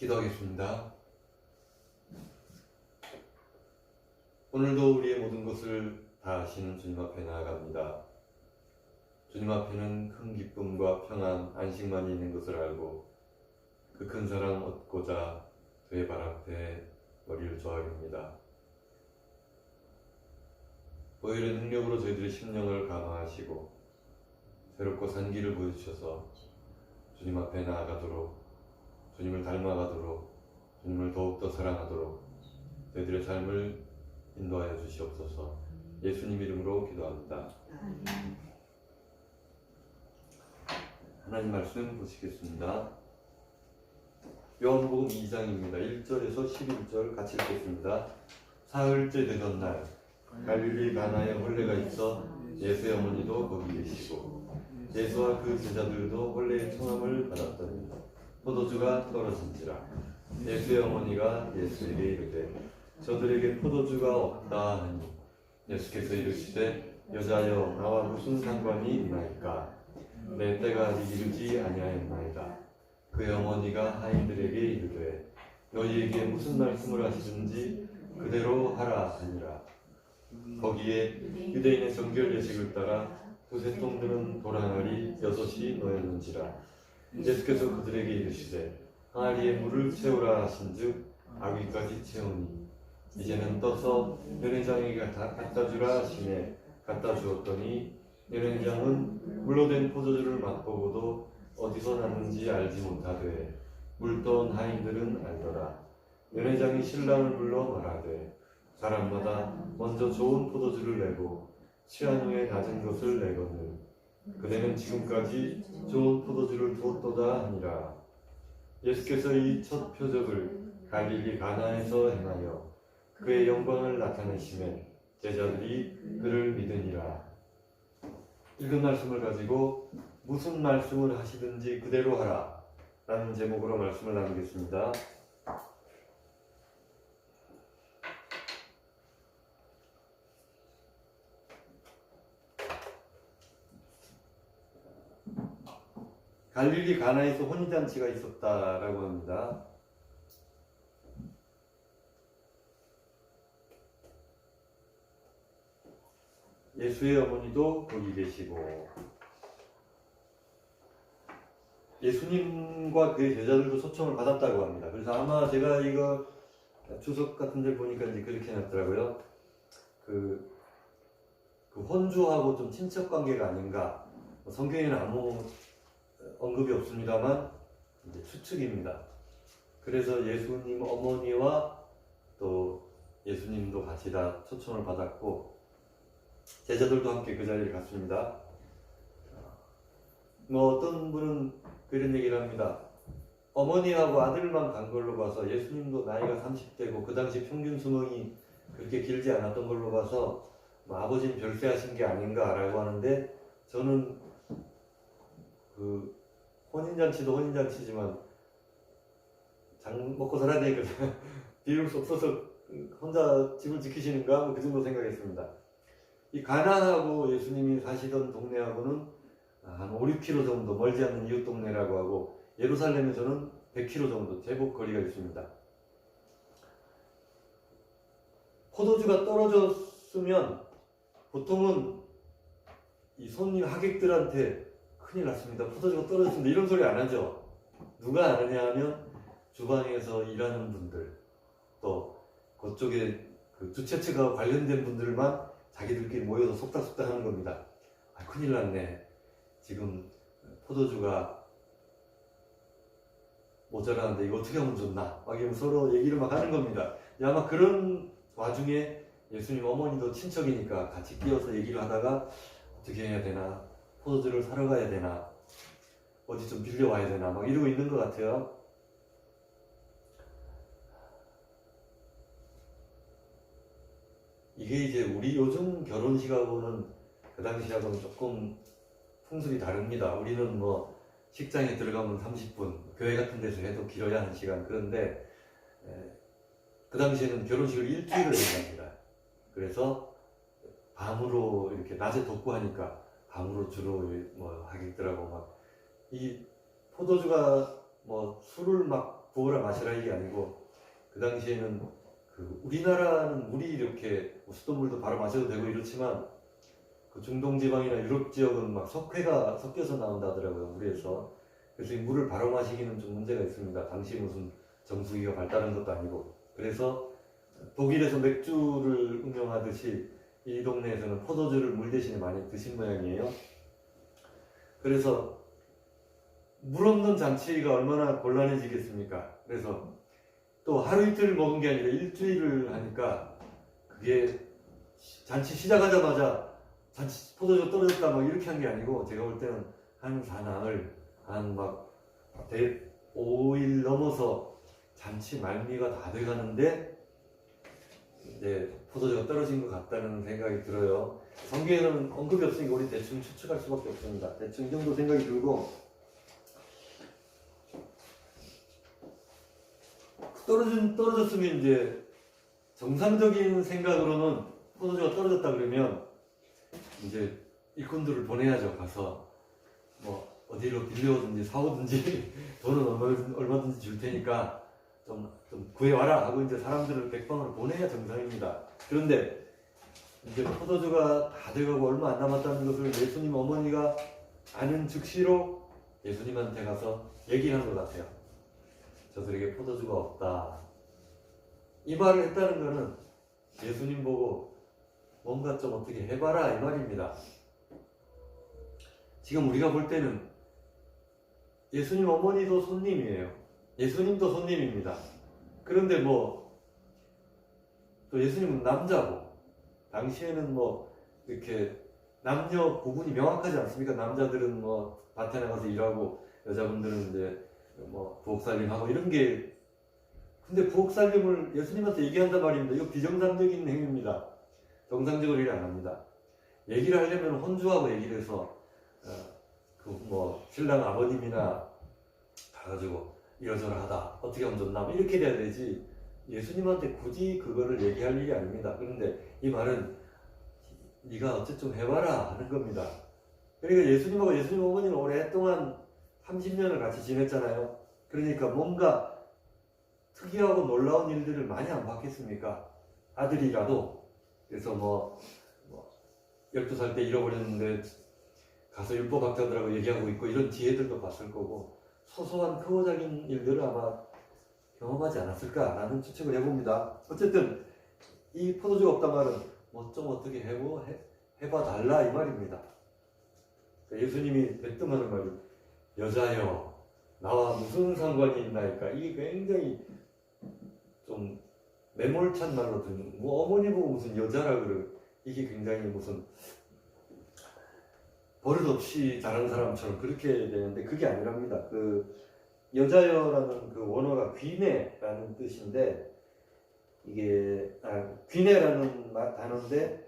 기도하겠습니다. 오늘도 우리의 모든 것을 다 아시는 주님 앞에 나아갑니다. 주님 앞에는 큰 기쁨과 평안, 안식만이 있는 것을 알고 그 큰 사랑 얻고자 주의 발 앞에 머리를 조아립니다. 보혈의 능력으로 저희들의 심령을 감화하시고 새롭고 산 길을 보여주셔서 주님 앞에 나아가도록, 주님을 닮아가도록, 주님을 더욱더 사랑하도록 저희들의 삶을 인도하여 주시옵소서. 예수님 이름으로 기도합니다. 하나님 말씀 보시겠습니다. 요한복음 2장입니다. 1절에서 11절 같이 읽겠습니다. 사흘째 되던 날 갈릴리 가나에 혼례가 있어 예수의 어머니도 거기 계시고 예수와 그 제자들도 혼례의 청함을 받았더니 포도주가 떨어진지라. 예수의 어머니가 예수에게 이르되 저들에게 포도주가 없다 하니 예수께서 이르시되 여자여 나와 무슨 상관이 있나이까? 내 때가 아직 이르지 아니하였나이다. 그의 어머니가 하인들에게 이르되 너희에게 무슨 말씀을 하시든지 그대로 하라 하니라. 거기에 유대인의 정결 예식을 따라 두세 통 드는 돌 항아리 6이 놓였는지라. 예수께서 그들에게 이르시되 항아리에 물을 채우라 하신즉 아귀까지 채우니 이제는 떠서 연회장에게 갖다 주라 하시매 갖다 주었더니 연회장은 물로 된 포도주를 맛보고도 어디서 났는지 알지 못하되 물떠온 하인들은 알더라. 연회장이 신랑을 불러 말하되 사람마다 먼저 좋은 포도주를 내고 취한 후에 낮은 것을 내거늘 그대는 지금까지 좋은 포도주를 두었도다 하니라. 예수께서 이 첫 표적을 갈릴리 가나에서 행하여 그의 영광을 나타내시매 제자들이 그를 믿으니라. 읽은 말씀을 가지고 무슨 말씀을 하시든지 그대로 하라 라는 제목으로 말씀을 나누겠습니다. 갈릴리 가나에서 혼인잔치가 있었다라고 합니다. 예수의 어머니도 거기 계시고 예수님과 그의 제자들도 초청을 받았다고 합니다. 그래서 아마 제가 이거 주석 같은 데 보니까 이제 그렇게 해놨더라고요. 그 혼주하고 좀 친척 관계가 아닌가. 성경에는 아무 언급이 없습니다만 이제 추측입니다. 그래서 예수님 어머니와 또 예수님도 같이 다 초청을 받았고 제자들도 함께 그 자리에 갔습니다. 어떤 분은 그런 얘기를 합니다. 어머니하고 아들만 간 걸로 봐서 예수님도 나이가 30대고 그 당시 평균 수명이 그렇게 길지 않았던 걸로 봐서 아버지는 별세하신 게 아닌가라고 하는데 저는 그 혼인잔치도 혼인잔치지만 장 먹고 살아야 되니까 비울 수 없어서 혼자 집을 지키시는가 그 정도 생각했습니다. 이 가나하고 예수님이 사시던 동네하고는 한 5, 6km 정도 멀지 않는 이웃 동네라고 하고 예루살렘에서는 100km 정도 제법 거리가 있습니다. 포도주가 떨어졌으면 보통은 이 손님 하객들한테 큰일 났습니다. 포도주가 떨어졌습니다. 이런 소리 안 하죠. 누가 안 하냐 하면 주방에서 일하는 분들 또 그쪽에 그 주최 측하고 관련된 분들만 자기들끼리 모여서 속닥속닥 하는 겁니다. 큰일 났네. 지금 포도주가 모자라는데 이거 어떻게 하면 좋나? 막 이러면 서로 얘기를 막 하는 겁니다. 아마 그런 와중에 예수님 어머니도 친척이니까 같이 끼어서 얘기를 하다가 어떻게 해야 되나? 포도주를 사러 가야 되나? 어디 좀 빌려와야 되나? 막 이러고 있는 것 같아요. 이게 이제 우리 요즘 결혼식하고는 그 당시하고는 조금 풍습이 다릅니다. 우리는 뭐 식장에 들어가면 30분, 교회 같은 데서 해도 길어야 1시간. 그런데 그 당시에는 결혼식을 일주일을 한답니다. 그래서 밤으로 이렇게 낮에 덥고 하니까 밤으로 주로 뭐 하객들하고 막 이 포도주가 뭐 술을 막 부어라 마시라 이게 아니고 그 당시에는 그 우리나라는 물이 이렇게 수돗물도 바로 마셔도 되고 이렇지만 그 중동 지방이나 유럽 지역은 막 석회가 섞여서 나온다 하더라고요, 물에서. 그래서 이 물을 바로 마시기는 좀 문제가 있습니다. 당시 무슨 정수기가 발달한 것도 아니고. 그래서 독일에서 맥주를 응용하듯이 이 동네에서는 포도주를 물 대신에 많이 드신 모양이에요. 그래서 물 없는 잔치가 얼마나 곤란해지겠습니까? 그래서 또 하루 이틀 먹은 게 아니라 일주일을 하니까 그게 잔치 시작하자마자 잔치 포도주 떨어졌다 막 이렇게 한 게 아니고 제가 볼 때는 한 사나흘 한 막 5일 넘어서 잔치 말미가 다 돼가는데 이제 포도주가 떨어진 것 같다는 생각이 들어요. 성경에는 언급이 없으니까 우리 대충 추측할 수밖에 없습니다. 대충 이 정도 생각이 들고 떨어졌으면 이제 정상적인 생각으로는 포도주가 떨어졌다 그러면 이제 일꾼들을 보내야죠. 가서 뭐 어디로 빌려오든지 사오든지 돈은 얼마든지 줄 테니까 좀 구해와라 하고 이제 사람들을 백방으로 보내야 정상입니다. 그런데 이제 포도주가 다 돼가고 얼마 안 남았다는 것을 예수님 어머니가 아는 즉시로 예수님한테 가서 얘기를 한 것 같아요. 저들에게 포도주가 없다. 이 말을 했다는 것은 예수님 보고 뭔가 좀 어떻게 해봐라 이 말입니다. 지금 우리가 볼 때는 예수님 어머니도 손님이에요. 예수님도 손님입니다. 그런데 또 예수님은 남자고 당시에는 이렇게 남녀 구분이 명확하지 않습니까? 남자들은 밭에 나가서 일하고 여자분들은 이제 부엌살림하고 이런 게. 근데 부엌살림을 예수님한테 얘기한단 말입니다. 이거 비정상적인 행위입니다. 정상적으로 일 안 합니다. 얘기를 하려면 혼주하고 얘기를 해서 신랑 아버님이나 가가지고 이러저러 하다 어떻게 하면 좋나 이렇게 돼야 되지 예수님한테 굳이 그거를 얘기할 일이 아닙니다. 그런데 이 말은 네가 어째 좀 해봐라 하는 겁니다. 그러니까 예수님하고 예수님 어머니는 오랫동안 30년을 같이 지냈잖아요. 그러니까 뭔가 특이하고 놀라운 일들을 많이 안 봤겠습니까? 아들이라도. 그래서 12살 때 잃어버렸는데 가서 율법학자들하고 얘기하고 있고 이런 지혜들도 봤을 거고 소소한 크고작은 일들을 아마 경험하지 않았을까라는 추측을 해봅니다. 어쨌든 이 포도주가 없단 말은 좀 어떻게 해봐달라 이 말입니다. 예수님이 대뜸 하는 말이 여자여 나와 무슨 상관이 있나이까. 이게 굉장히 좀 매몰찬 말로 듣는 어머니 보고 무슨 여자라 그러고 이게 굉장히 무슨 버릇없이 자란 사람처럼 그렇게 되는데 그게 아니랍니다. 그 여자여라는 그 원어가 귀내라는 뜻인데 이게 귀내라는 단어인데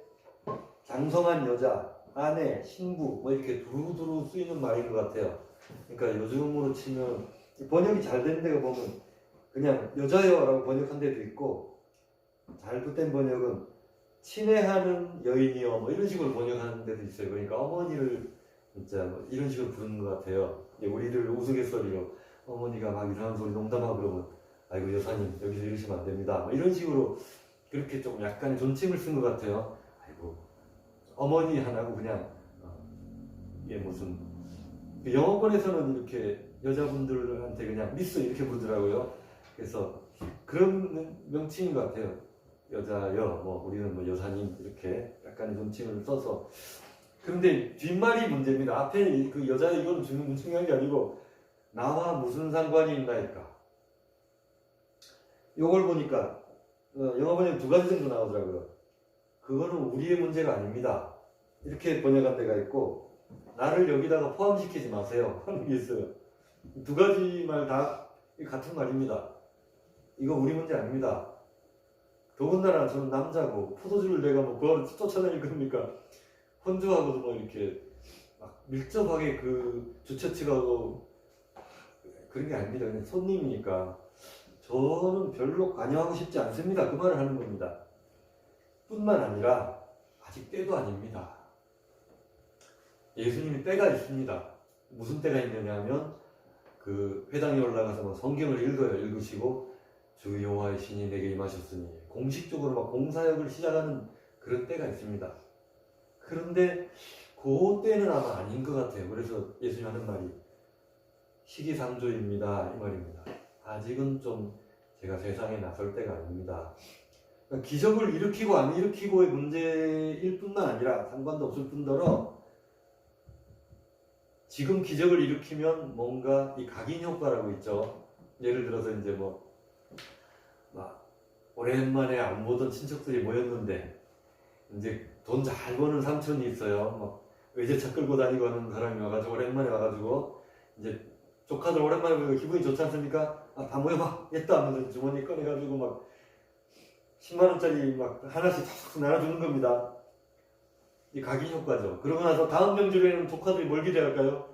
장성한 여자, 아내, 신부 이렇게 두루두루 쓰이는 말인 것 같아요. 그러니까 요즘으로 치면 번역이 잘 된 데가 보면 그냥 여자여라고 번역한 데도 있고 잘못된 번역은 친애하는 여인이여 이런 식으로 번역하는 데도 있어요. 그러니까 어머니를 진짜 이런 식으로 부르는 것 같아요. 우리를 우스갯소리로 어머니가 막 이상한 소리 농담하고 그러면 아이고 여사님 여기서 이러시면 안 됩니다. 이런 식으로 그렇게 좀 약간의 존칭을 쓴 것 같아요. 아이고 어머니 하나고 그냥 이게 무슨 영어권에서는 이렇게 여자분들한테 그냥 미스 이렇게 부르더라고요. 그래서 그런 명칭인 것 같아요. 여자여, 우리는 여사님 이렇게 약간의 존칭을 써서. 그런데 뒷말이 문제입니다. 앞에 그 여자 이건 중요한 게 아니고 나와 무슨 상관이 있나이까. 요걸 보니까 영어 번역 두 가지 정도 나오더라고요. 그거는 우리의 문제가 아닙니다. 이렇게 번역한 데가 있고 나를 여기다가 포함시키지 마세요 하는 게 있어요. 두 가지 말 다 같은 말입니다. 이거 우리 문제 아닙니다. 더군다나 저는 남자고 포도주를 내가 그걸 쫓아다닐 겁니까? 혼주하고도 이렇게 막 밀접하게 그 주최측하고 그런 게 아닙니다. 그냥 손님이니까 저는 별로 관여하고 싶지 않습니다. 그 말을 하는 겁니다. 뿐만 아니라 아직 때도 아닙니다. 예수님이 때가 있습니다. 무슨 때가 있느냐 하면 그 회당에 올라가서 막 성경을 읽으시고 주 여호와의 신이 내게 임하셨으니 공식적으로 막 공사역을 시작하는 그런 때가 있습니다. 그런데 그 때는 아마 아닌 것 같아요. 그래서 예수님 하는 말이 시기상조입니다 이 말입니다. 아직은 좀 제가 세상에 나설 때가 아닙니다. 그러니까 기적을 일으키고 안 일으키고의 문제일 뿐만 아니라 상관도 없을 뿐더러 지금 기적을 일으키면 뭔가 이 각인 효과라고 있죠. 예를 들어서 이제 막 오랜만에 안 보던 친척들이 모였는데 이제 돈 잘 버는 삼촌이 있어요. 막 외제차 끌고 다니고 하는 사람이 와가지고 오랜만에 와가지고 이제 조카들 오랜만에 보니까 기분이 좋지 않습니까? 아, 다 모여봐 했다 하면서 주머니 꺼내가지고 막 10만원짜리 막 하나씩 탁 나눠주는 겁니다. 이 각인 효과죠. 그러고 나서 다음 명절에는 조카들이 뭘 기대할까요?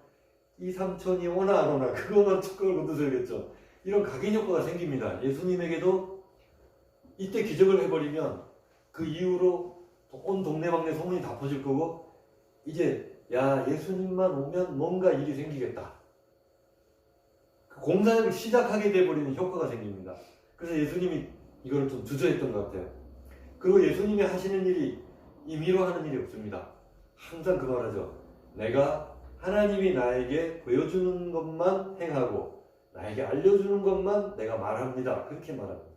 이 삼촌이 오나 안 오나 그것만 촉각을 건드려야겠죠. 이런 각인 효과가 생깁니다. 예수님에게도 이때 기적을 해버리면 그 이후로 온 동네방네 소문이 다 퍼질 거고 이제 야 예수님만 오면 뭔가 일이 생기겠다. 그 공사역을 시작하게 돼버리는 효과가 생깁니다. 그래서 예수님이 이거를 좀 주저했던 것 같아요. 그리고 예수님이 하시는 일이 임의로 하는 일이 없습니다. 항상 그 말하죠. 내가 하나님이 나에게 보여주는 것만 행하고 나에게 알려주는 것만 내가 말합니다. 그렇게 말합니다.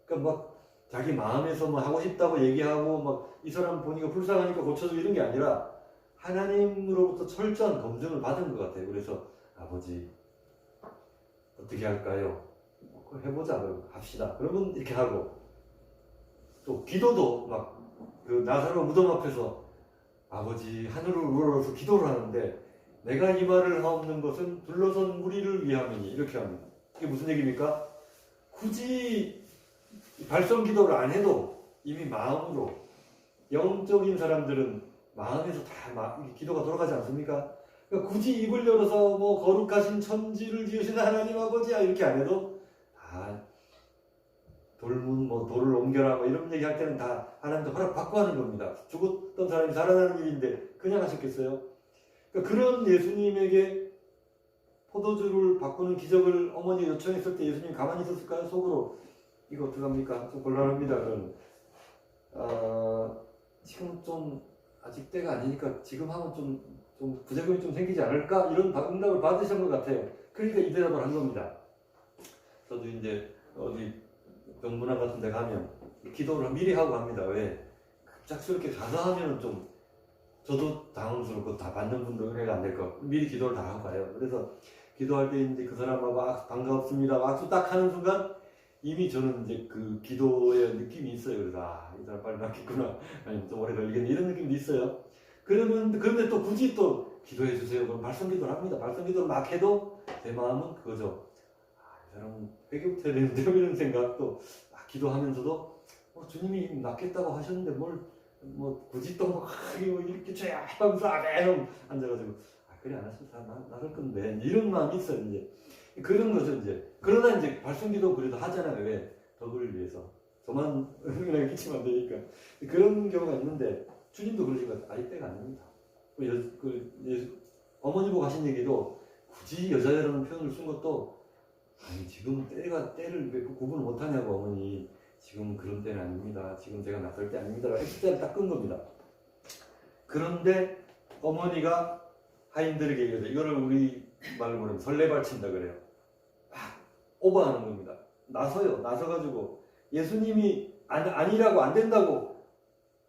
그러니까 막 자기 마음에서 뭐 하고 싶다고 얘기하고 막 이 사람 보니까 불쌍하니까 고쳐주고 이런 게 아니라 하나님으로부터 철저한 검증을 받은 것 같아요. 그래서 아버지 어떻게 할까요? 해보자. 합시다. 그러면 이렇게 하고 또 기도도 막 그 나사로 무덤 앞에서 아버지 하늘을 우러러서 기도를 하는데 내가 이 말을 하옵는 것은 둘러선 무리를 위함이니 이렇게 합니다. 이게 무슨 얘기입니까? 굳이 발성 기도를 안 해도 이미 마음으로 영적인 사람들은 마음에서 다 기도가 돌아가지 않습니까? 그러니까 굳이 입을 열어서 뭐 거룩하신 천지를 지으신 하나님 아버지야 이렇게 안 해도 다 돌문 뭐 돌을 옮겨라 뭐 이런 얘기 할 때는 다 하나님도 허락 받고 하는 겁니다. 죽었던 사람이 살아나는 일인데 그냥 하셨겠어요? 그러니까 그런 예수님에게 포도주를 바꾸는 기적을 어머니가 요청했을 때 예수님 가만히 있었을까요? 속으로 이거 어떡합니까? 좀 곤란합니다. 지금 좀 아직 때가 아니니까 지금 하면 좀 부작용이 좀 생기지 않을까? 이런 응답을 받으신 것 같아요. 그러니까 이 대답을 한 겁니다. 저도 이제 어디 병문안 같은 데 가면 기도를 미리 하고 갑니다. 왜? 갑작스럽게 가서 하면 좀 저도 당황스럽고 다 받는 분도 은혜가 안 될 거. 미리 기도를 다 하고 가요. 그래서 기도할 때 이제 그 사람하고 반갑습니다. 악수 딱 하는 순간 이미 저는 이제 그 기도의 느낌이 있어요. 그래서 이 사람 빨리 낫겠구나. 아니면 좀 오래 걸리겠네. 이런 느낌도 있어요. 그런데 또 굳이 또 기도해 주세요. 그럼 발성 기도를 합니다. 발성 기도를 막 해도 제 마음은 그거죠. 이 사람은 회개부터 해야 되는데 이런 생각도 기도하면서도 주님이 낫겠다고 하셨는데 뭐 굳이 또 이렇게 줘야 하면서 계속 앉아가지고 그래 안 하셔도 다 나설 건데 이런 마음이 있어요. 이제 그런 거죠. 이제 그러나 이제 발성기도 그래도 하잖아요. 왜? 덕을 위해서 저만 흥분하게 끼치면 안 되니까 그런 경우가 있는데 주님도 그러신 것 같아요. 이때가 아닙니다. 어머니 보고 하신 얘기도 굳이 여자라는 표현을 쓴 것도 아니 지금 때를 왜 구분을 못하냐고 어머니 지금 그런 때는 아닙니다. 지금 제가 나설 때 아닙니다. X자를 딱 끈 겁니다. 그런데 어머니가 하인들에게 얘기하죠. 이거를 우리 말로 보면 설레발친다 그래요. 막 오버하는 겁니다. 나서가지고 예수님이 아니라고 안 된다고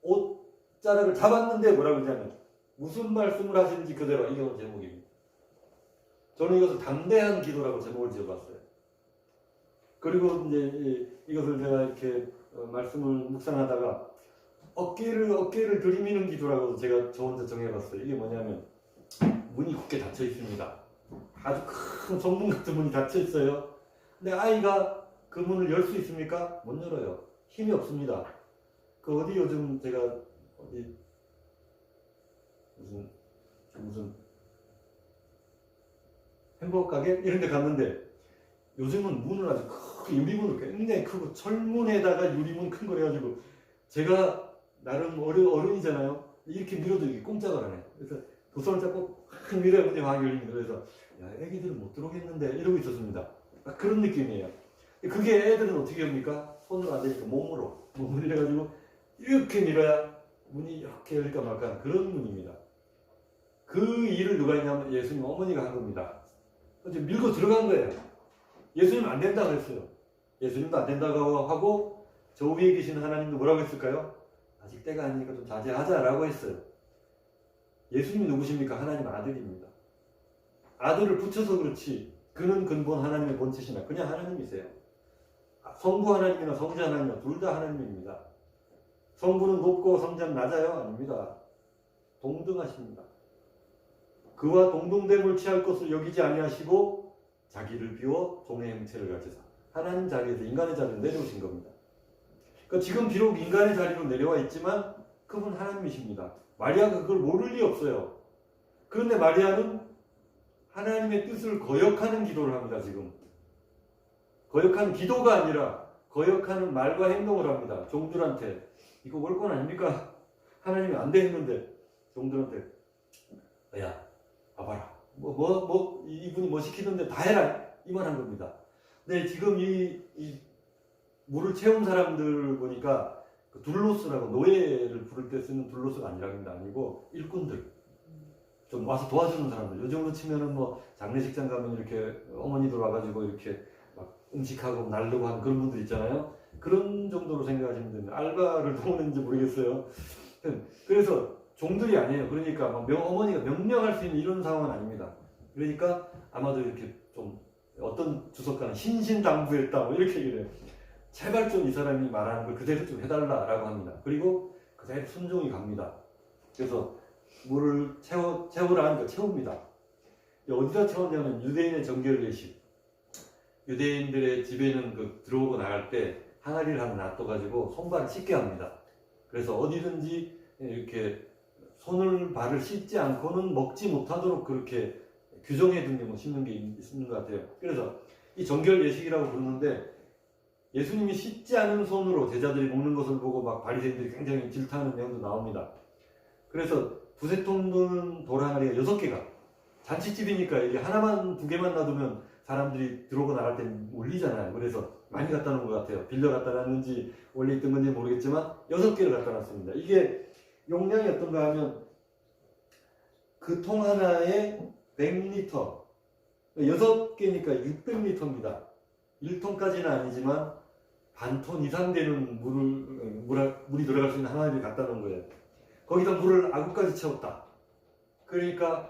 옷자락을 잡았는데 뭐라고 그러냐면 무슨 말씀을 하시는지 그대로 이게 오늘 제목입니다. 저는 이것을 담대한 기도라고 제목을 지어봤어요. 그리고 이제 이것을 제가 이렇게 말씀을 묵상하다가 어깨를 들이미는 기도라고 제가 저 혼자 정해봤어요. 이게 뭐냐면 문이 굳게 닫혀 있습니다. 아주 큰 성문 같은 문이 닫혀 있어요. 근데 아이가 그 문을 열 수 있습니까? 못 열어요. 힘이 없습니다. 그 어디 요즘 제가 어디 무슨 햄버거 가게 이런 데 갔는데 요즘은 문을 아주 크게 유리문을 굉장히 크고 철문에다가 유리문 큰 거 해가지고 제가 나름 어른이잖아요. 이렇게 밀어도 이게 꼼짝을 안 해요. 그래서 두 손을 잡고 확 밀어야 문이 확 열립니다. 그래서 야, 애기들은 못 들어오겠는데 이러고 있었습니다. 그런 느낌이에요. 그게 애들은 어떻게 합니까? 손으로 안 되니까 몸으로 이래가지고 이렇게 밀어야 문이 이렇게 열릴까 말까 그런 문입니다. 그 일을 누가 했냐면 예수님 어머니가 한 겁니다. 이제 밀고 들어간 거예요. 예수님 안 된다고 했어요. 예수님도 안 된다고 하고 저 위에 계신 하나님도 뭐라고 했을까요? 아직 때가 아니니까 좀 자제하자라고 했어요. 예수님이 누구십니까? 하나님 아들입니다. 아들을 붙여서 그렇지 그는 근본 하나님의 본체시나 그냥 하나님이세요. 성부 하나님이나 성자 하나님이나 둘 다 하나님입니다. 성부는 높고 성자는 낮아요? 아닙니다. 동등하십니다. 그와 동등됨을 취할 것을 여기지 아니하시고 자기를 비워 종의 형체를 가지사 하나님 자리에서 인간의 자리로 내려오신 겁니다. 그러니까 지금 비록 인간의 자리로 내려와 있지만 그분 하나님이십니다. 마리아가 그걸 모를 리 없어요. 그런데 마리아는 하나님의 뜻을 거역하는 기도를 합니다. 지금 거역하는 기도가 아니라 거역하는 말과 행동을 합니다. 종들한테 이거 월권 아닙니까? 하나님이 안 돼 했는데 종들한테 야 봐봐라 이분이 뭐 시키는데 다 해라 이만 한 겁니다. 네, 지금 이 물을 채운 사람들 보니까 그 둘로스라고 노예를 부를 때 쓰는 둘로스가 아니고 일꾼들 좀 와서 도와주는 사람들. 요즘으로 치면은 뭐 장례식장 가면 이렇게 어머니들 와가지고 이렇게 막 음식하고 날르고 하는 그런 분들 있잖아요. 그런 정도로 생각하시면 됩니다. 알바를 도우는지 모르겠어요. 그래서 종들이 아니에요. 그러니까 막 어머니가 명령할 수 있는 이런 상황은 아닙니다. 그러니까 아마도 이렇게 좀 어떤 주석가는 신신당부했다 뭐 이렇게 얘기를 해요. 제발 좀 이 사람이 말하는 걸 그대로 좀 해달라라고 합니다. 그리고 그대로 순종이 갑니다. 그래서 물을 채우라 하니까 채웁니다. 어디다 채웠냐면 유대인의 정결 예식. 유대인들의 집에는 그 들어오고 나갈 때 항아리를 하나 놔둬가지고 손발을 씻게 합니다. 그래서 어디든지 이렇게 손을 발을 씻지 않고는 먹지 못하도록 그렇게 규정해 둔 게 씻는 게 있는 것 같아요. 그래서 이 정결 예식이라고 부르는데 예수님이 씻지 않은 손으로 제자들이 먹는 것을 보고 막 바리새인들이 굉장히 질타하는 내용도 나옵니다. 그래서 두세 통 드는 돌항아리가 6개가 잔치집이니까 이게 하나만 2개만 놔두면 사람들이 들어오고 나갈 때 몰리잖아요. 그래서 많이 갖다 놓은 것 같아요. 빌려 갖다 놨는지 원래 있던 건지 모르겠지만 6개를 갖다 놨습니다. 이게 용량이 어떤가 하면 그 통 하나에 100리터 6개니까 600리터입니다. 1톤까지는 아니지만 반톤 이상 되는 물이 들어갈 수 있는 항아리를 갖다 놓은 거예요. 거기다 물을 아구까지 채웠다. 그러니까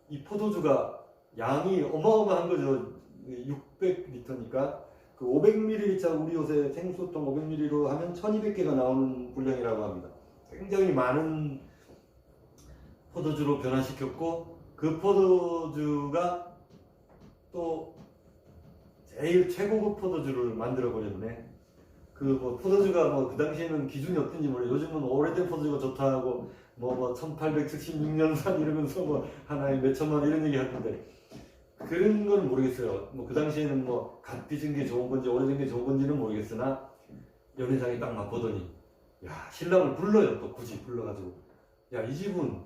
이 포도주가 양이 어마어마한 거죠. 600리터니까 그 500ml 우리 요새 생수통 500ml로 하면 1200개가 나오는 분량이라고 합니다. 굉장히 많은 포도주로 변화시켰고 그 포도주가 또 제일 최고급 포도주를 만들어 버렸네. 그 뭐 포도주가 그 당시에는 기준이 어떤지 모르겠어요. 요즘은 오래된 포도주가 좋다고 1876년산 이러면서 하나에 몇천만 원 이런 얘기 하던데 그런 건 모르겠어요. 그 당시에는 갓 빚은 게 좋은 건지 오래된 게 좋은 건지는 모르겠으나 연회장이 딱 맛보더니 야 신랑을 불러요. 또 굳이 불러가지고 야 이 집은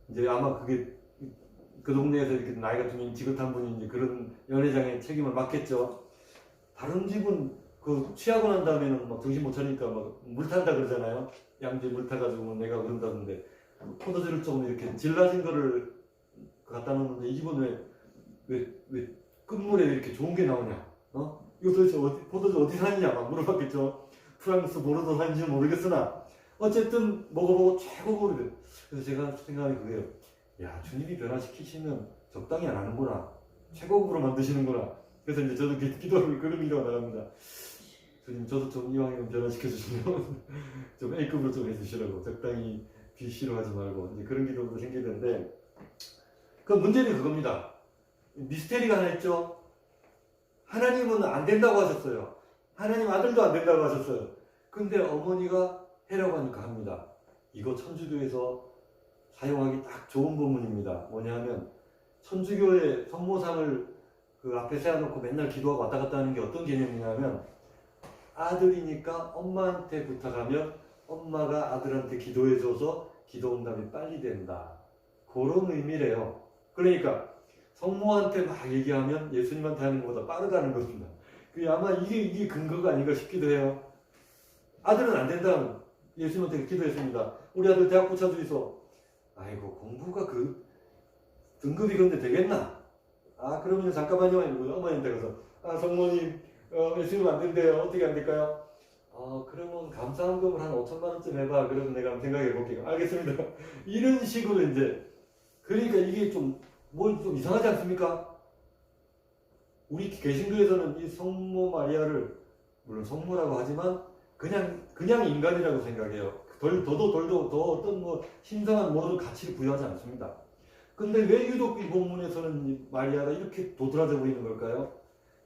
이제 아마 그게 그 동네에서 이렇게 나이가 좀 지긋한 분이 이제 그런 연회장의 책임을 맡겠죠. 다른 집은 그 취하고 난 다음에는 정신 못 차리니까 물 탄다 그러잖아요. 양재 물 타가지고 내가 그런다던데 포도주를 조금 이렇게 질라진 거를 갖다 놓는데 이 집은 왜 끝물에 이렇게 좋은 게 나오냐? 이거 도대체 포도주 어디 사느냐? 막 물어봤겠죠. 프랑스 보르도 산지 모르겠으나 어쨌든 먹어보고 최고급이래요. 그래서 제가 생각하는 게 그게요. 야 주님이 변화시키시면 적당히 안 하는구나. 최고급으로 만드시는구나. 그래서 이제 저도 기도를 그런 기도가 나갑니다. 주님 저도 좀 이왕에 변화시켜 주시면 좀 A급으로 좀 해주시라고. 적당히 BC로 하지 말고 이제 그런 기도도 생기는데 그 문제는 그겁니다. 미스테리가 하나 있죠. 하나님은 안 된다고 하셨어요. 하나님 아들도 안 된다고 하셨어요. 근데 어머니가 해라고 하니까 합니다. 이거 천주교에서 사용하기 딱 좋은 본문입니다. 뭐냐면 천주교의 성모상을 그 앞에 세워놓고 맨날 기도하고 왔다 갔다 하는 게 어떤 개념이냐면 아들이니까 엄마한테 부탁하면 엄마가 아들한테 기도해줘서 기도 응답이 빨리 된다. 그런 의미래요. 그러니까 성모한테 막 얘기하면 예수님한테 하는 것보다 빠르다는 겁니다. 그 아마 이게 근거가 아닌가 싶기도 해요. 아들은 안 된다면 예수님한테 기도했습니다. 우리 아들 대학 붙여주이소. 아이고 공부가 그 등급이 근데 되겠나? 그러면 잠깐만요. 이러고 어머니한테 가서 성모님 예수님 안 된대요. 어떻게 안 될까요? 그러면 감사헌금을 한 5천만 원쯤 해봐. 그러면 내가 한번 생각해 볼게요. 알겠습니다. 이런 식으로 이제 그러니까 이게 좀 이상하지 않습니까? 우리 개신교에서는 이 성모 마리아를 물론 성모라고 하지만 그냥 인간이라고 생각해요. 더 어떤 신성한 모든 가치를 부여하지 않습니다. 근데 왜 유독 이 본문에서는 이 마리아가 이렇게 도드라져 보이는 걸까요?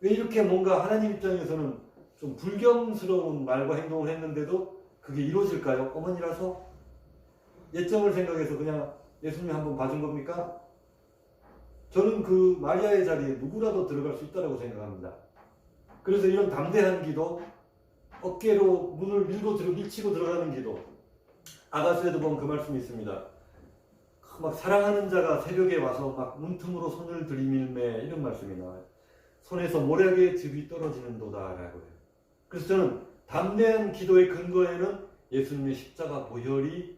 왜 이렇게 뭔가 하나님 입장에서는 좀 불경스러운 말과 행동을 했는데도 그게 이루어질까요? 어머니라서? 예정을 생각해서 그냥 예수님이 한번 봐준 겁니까? 저는 그 마리아의 자리에 누구라도 들어갈 수 있다고 생각합니다. 그래서 이런 담대한 기도, 어깨로 문을 밀치고 들어가는 기도, 아가수에도 보면 그 말씀이 있습니다. 막 사랑하는 자가 새벽에 와서 막 문틈으로 손을 들이밀매 이런 말씀이 나와요. 손에서 모략의 즙이 떨어지는도다라고 해요. 그래서 저는 담대한 기도의 근거에는 예수님의 십자가 보혈이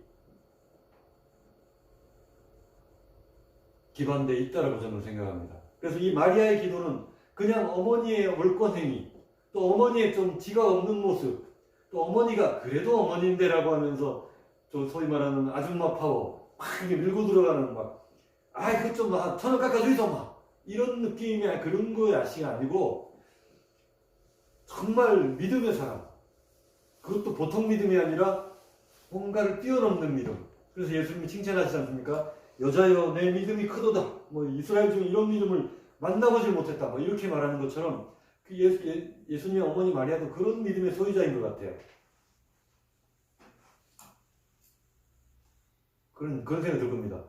기반되어 있다라고 저는 생각합니다. 그래서 이 마리아의 기도는 그냥 어머니의 올권행위, 또 어머니의 좀 지각 없는 모습, 또 어머니가 그래도 어머니인데라고 하면서 소위 말하는 아줌마 파워 막 이렇게 밀고 들어가는 그것 좀 1,000원 깎아주이소 막 이런 느낌이 그런 것이 아니고 정말 믿음의 사람, 그것도 보통 믿음이 아니라 뭔가를 뛰어넘는 믿음. 그래서 예수님이 칭찬하시지 않습니까? 여자여 내 믿음이 크도다. 이스라엘 중에 이런 믿음을 만나보질 못했다. 이렇게 말하는 것처럼 그 예수님의 어머니 마리아도 그런 믿음의 소유자인 것 같아요. 그런 생각이 들 겁니다.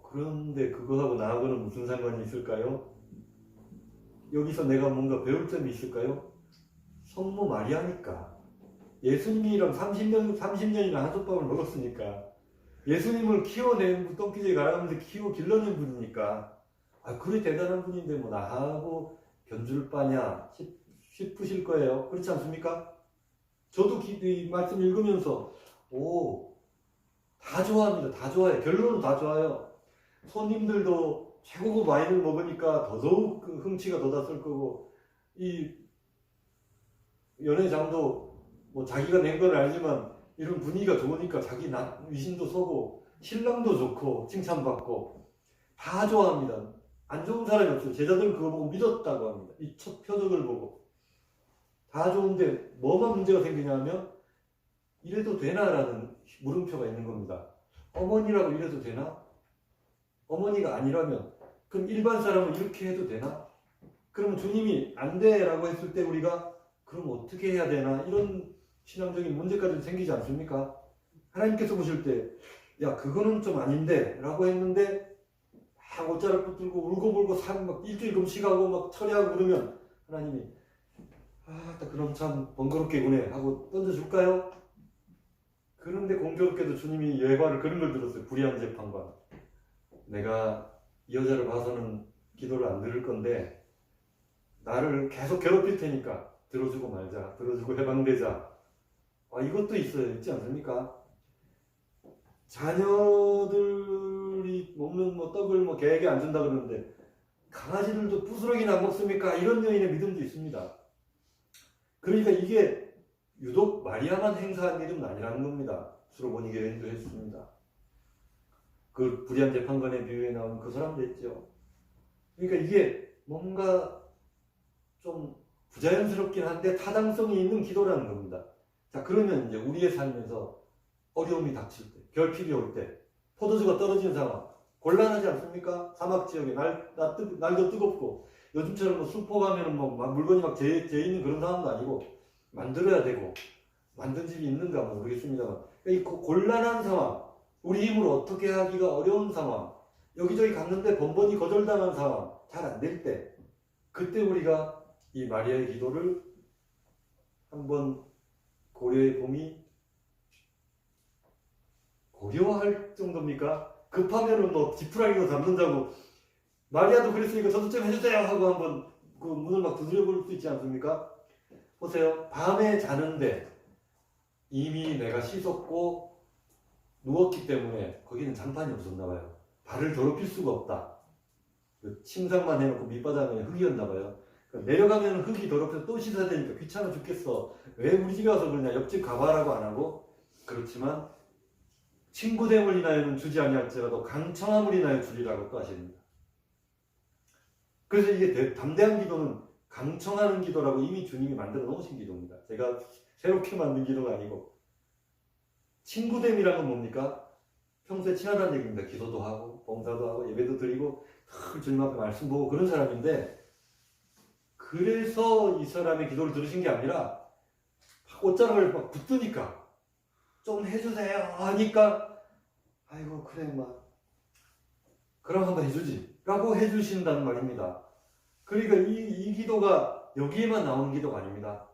그런데 그거하고 나하고는 무슨 상관이 있을까요? 여기서 내가 뭔가 배울 점이 있을까요? 성모 마리아니까. 예수님이랑 30년이나 한솥밥을 먹었으니까. 예수님을 키워낸 똥기저에 가라앉아서 길러낸 분이니까. 그래 대단한 분인데 나하고 견줄 바냐 싶으실 거예요. 그렇지 않습니까? 저도 이 말씀 읽으면서 다 좋아합니다. 다 좋아해요. 결론은 다 좋아요. 손님들도 최고급 와인을 먹으니까 더더욱 그 흥취가 돋았을 거고, 이 연회장도 자기가 낸 건 알지만 이런 분위기가 좋으니까 자기 위신도 서고 신랑도 좋고 칭찬받고 다 좋아합니다. 안 좋은 사람이 없어요. 제자들은 그거 보고 믿었다고 합니다. 이 첫 표적을 보고 다 좋은데 뭐만 문제가 생기냐면 이래도 되나라는 물음표가 있는 겁니다. 어머니라고 이래도 되나? 어머니가 아니라면 그럼 일반 사람은 이렇게 해도 되나? 그러면 주님이 안 돼라고 했을 때 우리가 그럼 어떻게 해야 되나? 이런 신앙적인 문제까지 생기지 않습니까? 하나님께서 보실 때 그거는 좀 아닌데 라고 했는데 막 옷자락 붙들고 울고불고 일주일 금식하고 철회하고 그러면 하나님이 그럼 참 번거롭게 구네 하고 던져줄까요? 그런데 공교롭게도 주님이 예화를 그런 걸 들었어요. 불의한 재판관. 내가 이 여자를 봐서는 기도를 안 들을 건데 나를 계속 괴롭힐 테니까 들어주고 말자. 들어주고 해방되자. 이것도 있지 않습니까? 자녀들이 먹는 떡을 개에게 안 준다 그러는데 강아지들도 부스러기나 안 먹습니까? 이런 여인의 믿음도 있습니다. 그러니까 이게 유독 마리아만 행사한 일은 아니라는 겁니다. 수로보니 여인도 했습니다. 그 불의한 재판관의 비유에 나오는 그 사람도 했죠. 그러니까 이게 뭔가 좀 부자연스럽긴 한데 타당성이 있는 기도라는 겁니다. 자, 그러면 이제 우리의 삶에서 어려움이 닥칠 때, 결핍이 올 때, 포도주가 떨어지는 상황, 곤란하지 않습니까? 사막 지역에 날도 뜨겁고, 요즘처럼 수포 가면은 물건이 재 있는 그런 상황도 아니고, 만들어야 되고, 만든 집이 있는가 모르겠습니다만, 이 곤란한 상황, 우리 힘으로 어떻게 하기가 어려운 상황, 여기저기 갔는데 번번이 거절당한 상황, 잘 안 될 때, 그때 우리가 이 마리아의 기도를 한번 고려해 봄이 고려할 정도입니까? 급하면은 지푸라기로 잡는다고 마리아도 그랬으니까 저도 좀 해주세요 하고 한번 그 문을 막 두드려 볼 수 있지 않습니까? 보세요. 밤에 자는데 이미 내가 씻었고 누웠기 때문에 거기는 장판이 없었나 봐요. 발을 더럽힐 수가 없다. 그 침상만 해놓고 밑바닥에 흙이었나 봐요. 그러니까 내려가면 흙이 더럽혀서 또 씻어야 되니까 귀찮아 죽겠어. 왜 우리 집에 와서 그러냐. 옆집 가봐라고 안 하고. 그렇지만 친구됨을 인하여는 주지 아니할지라도 강청함을 인하여 주리라고 또 하십니다. 그래서 이게 담대한 기도는 강청하는 기도라고 이미 주님이 만들어 놓으신 기도입니다. 제가 새롭게 만든 기도가 아니고. 친구됨이란 건 뭡니까? 평소에 친하다는 얘기입니다. 기도도 하고 봉사도 하고 예배도 드리고 주님 앞에 말씀 보고 그런 사람인데, 그래서 이 사람의 기도를 들으신 게 아니라 옷자락을 막 붙드니까 좀 해주세요 하니까 아이고 그래 막 그럼 한번 해주지 라고 해주신다는 말입니다. 그러니까 이 기도가 여기에만 나오는 기도가 아닙니다.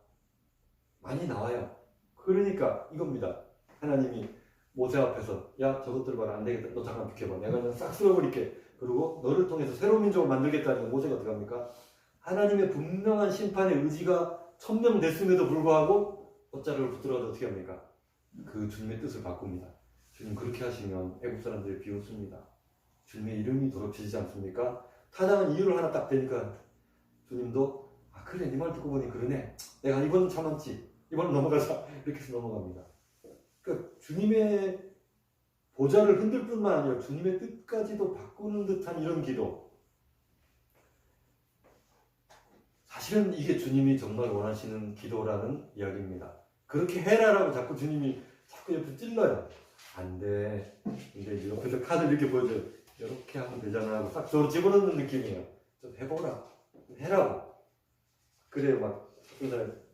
많이 나와요. 그러니까 이겁니다. 하나님이 모세 앞에서 야 저것들 봐라 안 되겠다 너 잠깐 비켜봐 내가 그냥 싹 쓸어버릴게 그리고 너를 통해서 새로운 민족을 만들겠다는 모세가 어떻게 합니까? 하나님의 분명한 심판의 의지가 천명됐음에도 불구하고 옷자락을 붙들어서 어떻게 합니까? 그 주님의 뜻을 바꿉니다. 주님 그렇게 하시면 애국 사람들이 비웃습니다. 주님의 이름이 더럽혀지지 않습니까? 타당한 이유를 하나 딱 대니까 주님도 아 그래 네 말 듣고 보니 그러네 내가 이번은 참았지 이번은 넘어가자 이렇게 해서 넘어갑니다. 그러니까 주님의 보좌를 흔들 뿐만 아니라 주님의 뜻까지도 바꾸는 듯한 이런 기도. 사실은 이게 주님이 정말 원하시는 기도라는 이야기입니다. 그렇게 해라라고 자꾸 주님이 자꾸 옆에 찔러요. 안 돼. 근데 옆에서 카드를 이렇게 보여줘요. 이렇게 하면 되잖아 하고 싹 저로 집어넣는 느낌이에요. 좀 해보라. 해라고. 그래요. 막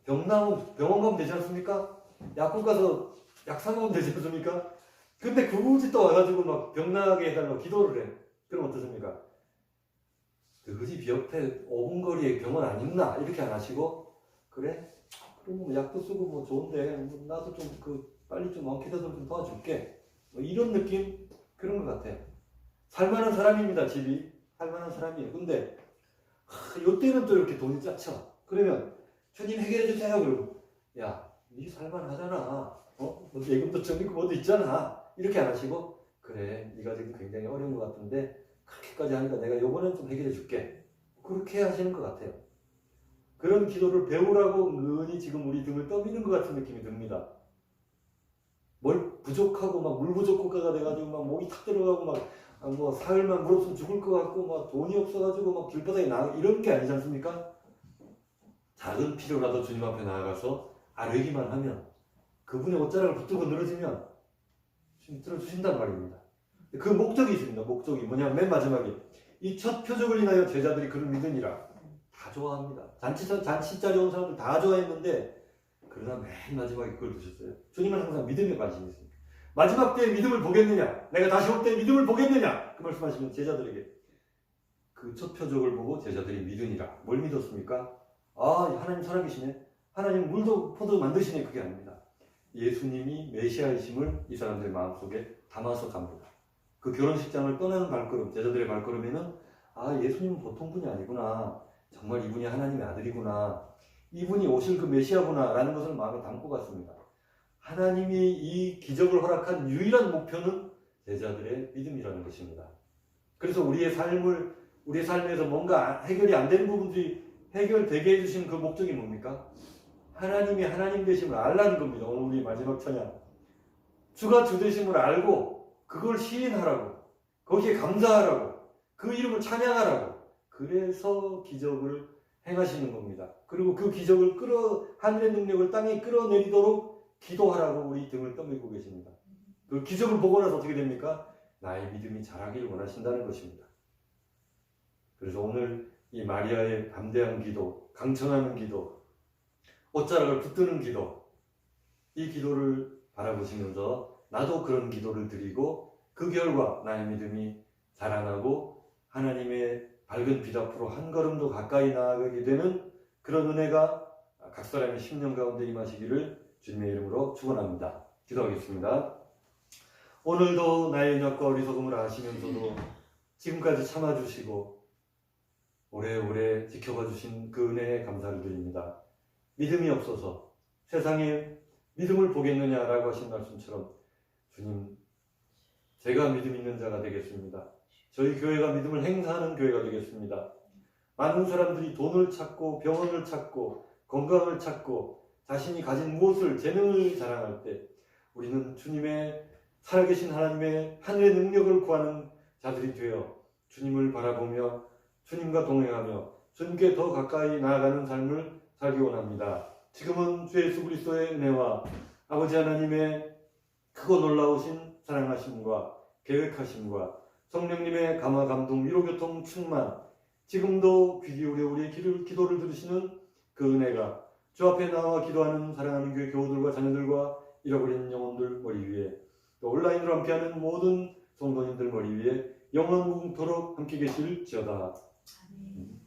병 나오면 병원 가면 되지 않습니까? 약국 가서 약 사먹으면 되지 않습니까? 근데 굳이 또 와가지고 막 병나게 해달라고 기도를 해. 그럼 어떻습니까? 너희 집 옆에 5분 거리에 병원 안 있나? 이렇게 안 하시고 그래? 그럼 뭐 약도 쓰고 뭐 좋은데 뭐 나도 좀 빨리 좀 원키더들 좀 도와줄게. 뭐 이런 느낌? 그런 것 같아요. 살만한 사람입니다. 집이. 살만한 사람이에요. 근데 이때는 또 이렇게 돈이 짜쳐. 그러면 주님 해결해 주세요. 그러고 야, 니 살만하잖아. 뭐 예금도 적리고 뭐도 있잖아. 이렇게 안 하시고 그래 네가 지금 굉장히 어려운 것 같은데 그렇게까지 하니까 내가 요번엔 좀 해결해 줄게. 그렇게 하시는 것 같아요. 그런 기도를 배우라고 은근히 지금 우리 등을 떠미는 것 같은 느낌이 듭니다. 뭘 부족하고 막 물 부족 국가가 돼가지고 막 목이 탁 들어가고 막 뭐 사흘만 물 없으면 죽을 것 같고 막 돈이 없어가지고 막 길바닥에 이런 게 아니지 않습니까? 작은 필요라도 주님 앞에 나아가서 아뢰기만 하면 그분의 옷자락을 붙들고 늘어지면 주님 들어주신단 말입니다. 그 목적이 있습니다. 목적이 뭐냐면 맨 마지막에 이 첫 표적을 인하여 제자들이 그를 믿으니라. 다 좋아합니다. 잔치자리 온 사람들 다 좋아했는데 그러나 맨 마지막에 그걸 두셨어요. 주님은 항상 믿음에 관심이 있습니다. 마지막 때에 믿음을 보겠느냐? 내가 다시 올 때 믿음을 보겠느냐? 그 말씀하시면 제자들에게 그 첫 표적을 보고 제자들이 믿으니라. 뭘 믿었습니까? 아 하나님 살아계시네. 하나님 물도 포도 만드시네. 그게 아닙니다. 예수님이 메시아이심을 이 사람들의 마음속에 담아서 갑니다. 그 결혼식장을 떠나는 발걸음, 제자들의 발걸음에는 아 예수님은 보통 분이 아니구나. 정말 이분이 하나님의 아들이구나. 이분이 오실 그 메시아구나 라는 것을 마음에 담고 갔습니다. 하나님이 이 기적을 허락한 유일한 목표는 제자들의 믿음이라는 것입니다. 그래서 우리의 삶에서 뭔가 해결이 안 되는 부분들이 해결되게 해주신 그 목적이 뭡니까? 하나님이 하나님 되심을 알라는 겁니다. 오늘 우리 마지막 찬양. 주가 주 되심을 알고 그걸 시인하라고, 거기에 감사하라고, 그 이름을 찬양하라고. 그래서 기적을 행하시는 겁니다. 그리고 그 기적을 하늘의 능력을 땅에 끌어내리도록 기도하라고 우리 등을 떠밀고 계십니다. 그 기적을 보고 나서 어떻게 됩니까? 나의 믿음이 자라기를 원하신다는 것입니다. 그래서 오늘 이 마리아의 담대한 기도, 강청하는 기도, 옷자락을 붙드는 기도, 이 기도를 바라보시면서 나도 그런 기도를 드리고 그 결과 나의 믿음이 자라나고 하나님의 밝은 빛 앞으로 한 걸음도 가까이 나아가게 되는 그런 은혜가 각 사람의 심령 가운데 임하시기를 주님의 이름으로 축원합니다. 기도하겠습니다. 오늘도 나의 연약과 어리석음을 아시면서도 지금까지 참아주시고 오래오래 지켜봐 주신 그 은혜에 감사를 드립니다. 믿음이 없어서 세상에 믿음을 보겠느냐라고 하신 말씀처럼 주님, 제가 믿음 있는 자가 되겠습니다. 저희 교회가 믿음을 행사하는 교회가 되겠습니다. 많은 사람들이 돈을 찾고 병원을 찾고 건강을 찾고 자신이 가진 무엇을 재능을 자랑할 때 우리는 주님의 살아계신 하나님의 하늘의 능력을 구하는 자들이 되어 주님을 바라보며 주님과 동행하며 주님께 더 가까이 나아가는 삶을 살기 원합니다. 지금은 주 예수 그리스도의 은혜와 아버지 하나님의 크고 놀라우신 사랑하심과 계획하심과 성령님의 감화 감동 위로 교통 충만, 지금도 귀 기울여 우리의 기도를 들으시는 그 은혜가 주 앞에 나와 기도하는 사랑하는 교회 교우들과 자녀들과 잃어버린 영혼들 머리 위에, 또 온라인으로 함께하는 모든 성도님들 머리 위에 영원토록 함께 계실지어다. 아멘.